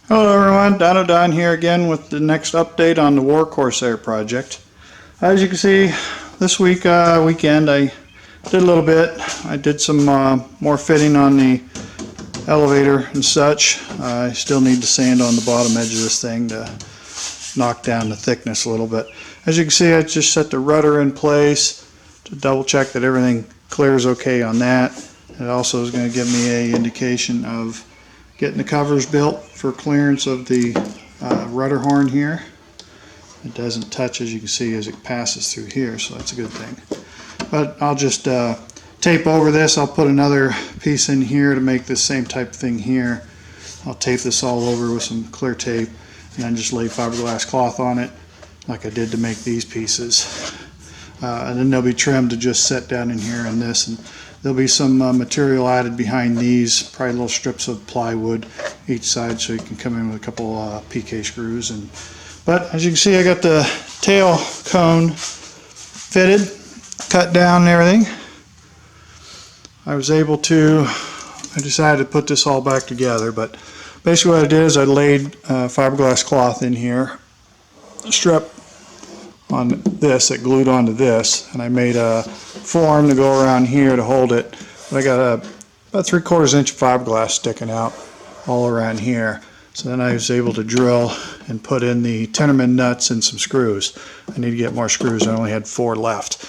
Hello everyone, Don here again with the next update on the W.A.R Corsair project. As you can see, this weekend I did a little bit. I did some more fitting on the elevator and such. I still need to sand on the bottom edge of this thing to knock down the thickness a little bit. As you can see, I just set the rudder in place to double check that everything clears okay on that. It also is going to give me an indication of getting the covers built for clearance of the rudder horn here. It doesn't touch, as you can see, as it passes through here, so that's a good thing. But I'll just tape over this. I'll put another piece in here to make the same type of thing here. I'll tape this all over with some clear tape and then just lay fiberglass cloth on it like I did to make these pieces. And then they'll be trimmed to just set down in here and this. And there'll be some material added behind these, probably little strips of plywood each side, so you can come in with a couple PK screws. But as you can see, I got the tail cone fitted, cut down and everything. I decided to put this all back together, but basically what I did is I laid fiberglass cloth in here, strip on this that glued onto this, and I made a form to go around here to hold it. But I got about 3/4 inch of fiberglass sticking out all around here. So then I was able to drill and put in the tenorman nuts and some screws. I need to get more screws. I only had 4 left.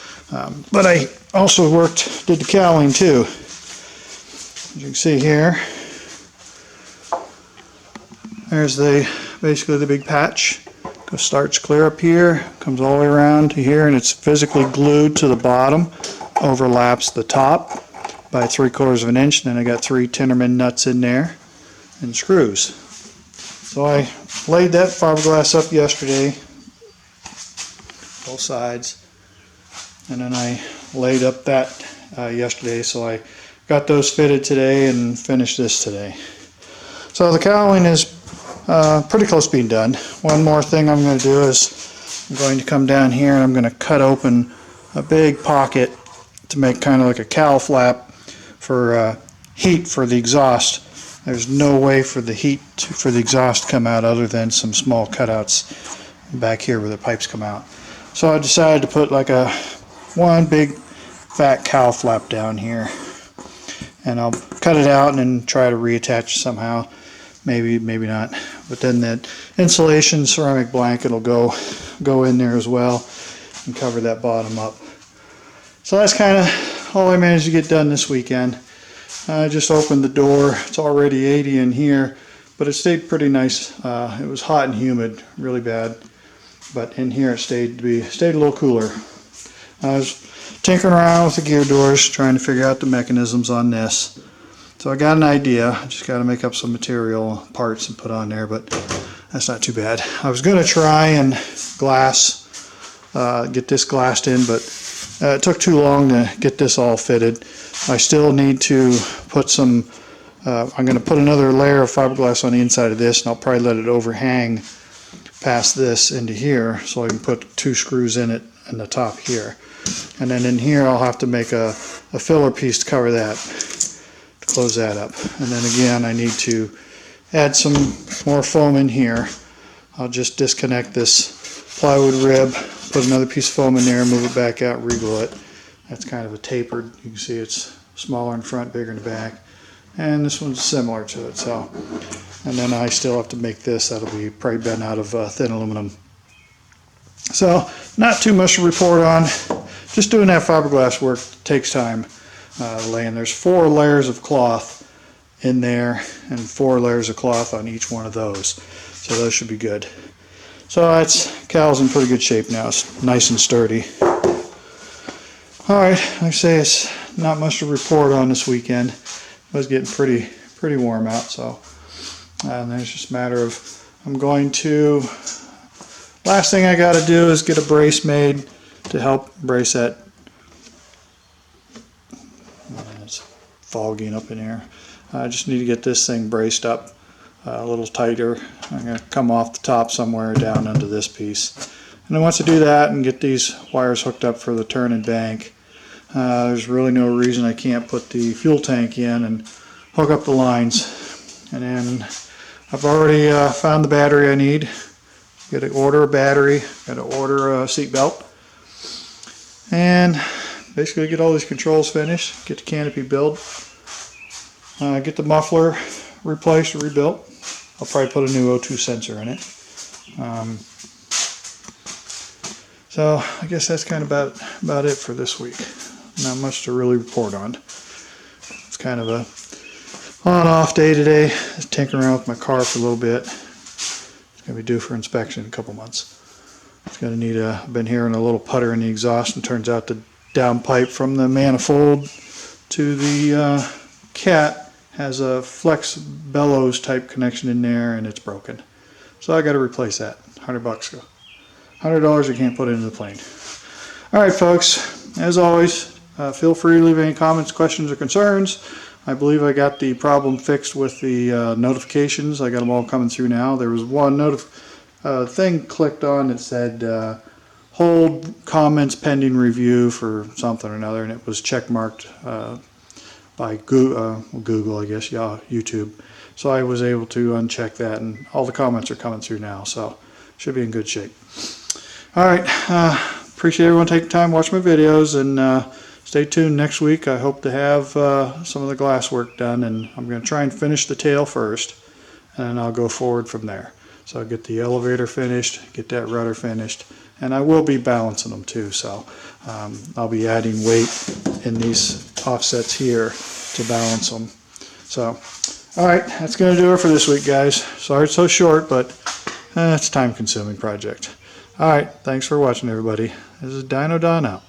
But I also did the cowling too. As you can see here, there's basically the big patch. Starts clear up here, comes all the way around to here, and it's physically glued to the bottom, overlaps the top by 3/4 inch, and then I got 3 tenorman nuts in there and screws. So I laid that fiberglass up yesterday, both sides, and then I laid up that yesterday, so I got those fitted today and finished this today. So the cowling is pretty close to being done. One more thing I'm going to do is I'm going to come down here and I'm going to cut open a big pocket to make kind of like a cowl flap for heat for the exhaust. There's no way for the heat for the exhaust to come out other than some small cutouts back here where the pipes come out. So I decided to put like one big fat cowl flap down here, and I'll cut it out and then try to reattach somehow. Maybe not. But then that insulation ceramic blanket will go in there as well and cover that bottom up. So that's kind of all I managed to get done this weekend. I just opened the door. It's already 80 in here, but it stayed pretty nice. It was hot and humid, really bad. But in here it stayed a little cooler. I was tinkering around with the gear doors, trying to figure out the mechanisms on this. So I got an idea. I just got to make up some material parts and put on there, but that's not too bad. I was going to try and get this glassed in, but it took too long to get this all fitted. I still need to put I'm going to put another layer of fiberglass on the inside of this, and I'll probably let it overhang past this into here so I can put 2 screws in it in the top here. And then in here I'll have to make a filler piece to cover that. Close that up, and then again I need to add some more foam in here. I'll just disconnect this plywood rib, put another piece of foam in there, move it back out, re-glue it. That's kind of a tapered. You can see it's smaller in front, bigger in the back, and this one's similar to it. So, and then I still have to make this. That'll be probably bent out of thin aluminum. So not too much to report on. Just doing that fiberglass work takes time. There's 4 layers of cloth in there and 4 layers of cloth on each one of those, so those should be good. So cowl's in pretty good shape now. It's nice and sturdy. Alright, like I say, it's not much to report on this weekend. It was getting pretty warm out, so then it's just a matter of last thing I got to do is get a brace made to help brace that. It's fogging up in here. I just need to get this thing braced up a little tighter. I'm going to come off the top somewhere down under this piece. And then once I do that and get these wires hooked up for the turn and bank, there's really no reason I can't put the fuel tank in and hook up the lines. And then I've already found the battery I need. Got to order a battery, got to order a seat belt, and basically get all these controls finished, get the canopy built, get the muffler replaced or rebuilt. I'll probably put a new O2 sensor in it. So I guess that's kind of about it for this week. Not much to really report on. It's kind of a on-off day today. Just tinkering around with my car for a little bit. It's going to be due for inspection in a couple months. It's going to need I've been hearing a little putter in the exhaust, and turns out the downpipe from the manifold to the cat has a flex bellows type connection in there, and it's broken. So I got to replace that. $100 $100 I can't put into the plane. Alright folks, as always, feel free to leave any comments, questions, or concerns. I believe I got the problem fixed with the notifications. I got them all coming through now. There was one thing clicked on that said hold comments pending review for something or another, and it was check marked by Google, I guess, yeah, YouTube. So I was able to uncheck that, and all the comments are coming through now, so should be in good shape. Alright, appreciate everyone taking time to watch my videos, and stay tuned next week. I hope to have some of the glass work done, and I'm going to try and finish the tail first, and then I'll go forward from there. So I'll get the elevator finished, get that rudder finished, and I will be balancing them too, so I'll be adding weight in these offsets here to balance them. So, alright, that's going to do it for this week, guys. Sorry it's so short, but it's a time-consuming project. Alright, thanks for watching, everybody. This is Dino Don out.